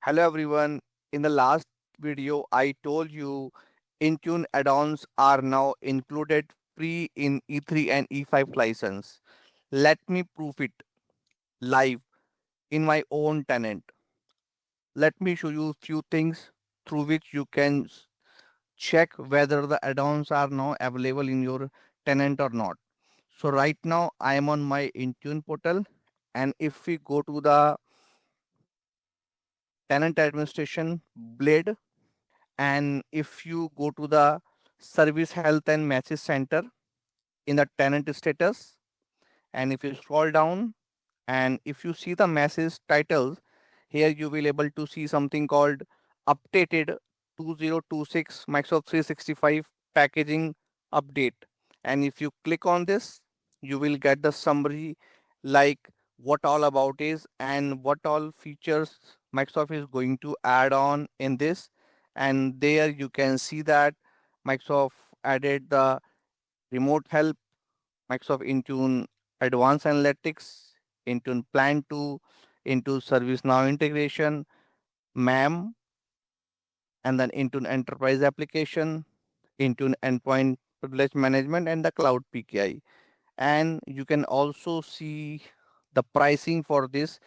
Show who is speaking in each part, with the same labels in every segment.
Speaker 1: Hello everyone. In the last video, I told you Intune add-ons are now included free in E3 and E5 license. Let me prove it live in my own tenant. Let me show you few things through which you can check whether the add-ons are now available in your tenant or not. So right now I am on my Intune portal, and if we go to the tenant administration blade, and if you go to the service health and message center in the tenant status, and if you scroll down and if you see the message titles, here you will able to see something called updated 2026 Microsoft 365 packaging update. And if you click on this, you will get the summary like what all about is and what all features Microsoft is going to add on in this. And there you can see that Microsoft added the remote help, Microsoft Intune Advanced Analytics, Intune Plan 2, into ServiceNow integration, MAM, and then Intune Enterprise Application, Intune Endpoint Privilege Management, and the Cloud PKI. And you can also see the pricing for this.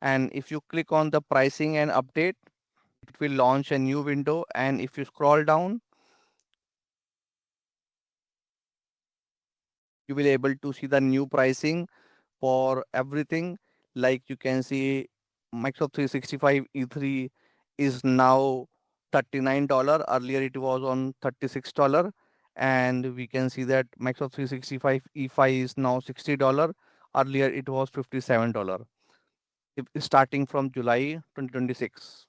Speaker 1: And if you click on the pricing and update, it will launch a new window. And if you scroll down, you will able to see the new pricing for everything. Like you can see Microsoft 365 E3 is now $39. Earlier it was on $36. And we can see that Microsoft 365 E5 is now $60. Earlier it was $57. Starting from July 2026.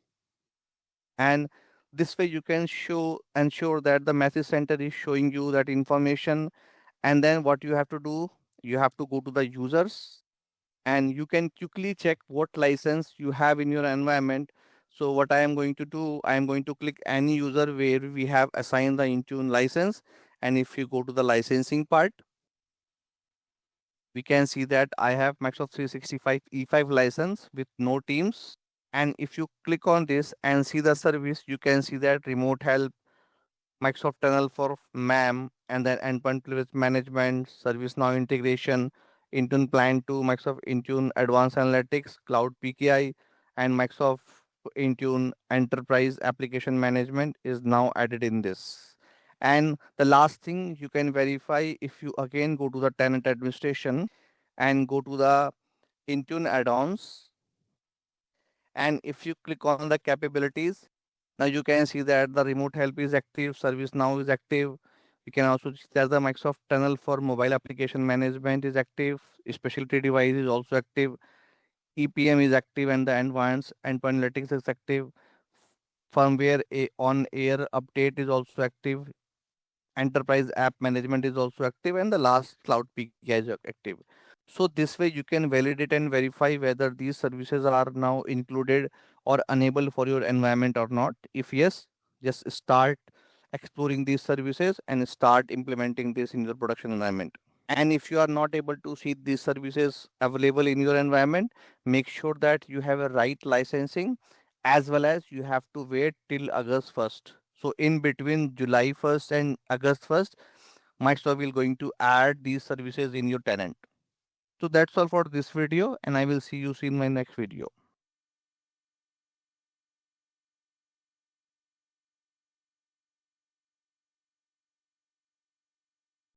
Speaker 1: And this way you can ensure that the message center is showing you that information. And then what you have to do, you have to go to the users, and you can quickly check what license you have in your environment. So what I am going to do, I am going to click any user where we have assigned the Intune license. And if you go to the licensing part, we can see that I have Microsoft 365 E5 license with no teams. And if you click on this and see the service, you can see that remote help, Microsoft Tunnel for MAM, and then Endpoint Privilege Management, ServiceNow integration, Intune Plan 2, Microsoft Intune Advanced Analytics, Cloud PKI, and Microsoft Intune Enterprise Application Management is now added in this. And the last thing you can verify, if you again go to the tenant administration and go to the Intune add-ons, and if you click on the capabilities, now you can see that the remote help is active, ServiceNow is active. You can also see that the Microsoft Tunnel for mobile application management is active. Specialty device is also active. EPM is active, and the advanced endpoint analytics is active. Firmware on air update is also active. Enterprise app management is also active, and the last cloud PKI is active. So this way you can validate and verify whether these services are now included or unable for your environment or not. If yes, just start exploring these services and start implementing this in your production environment. And if you are not able to see these services available in your environment, make sure that you have a right licensing, as well as you have to wait till August 1st. So in between July 1st and August 1st, Microsoft will going to add these services in your tenant. So that's all for this video, and I will see you soon in my next video.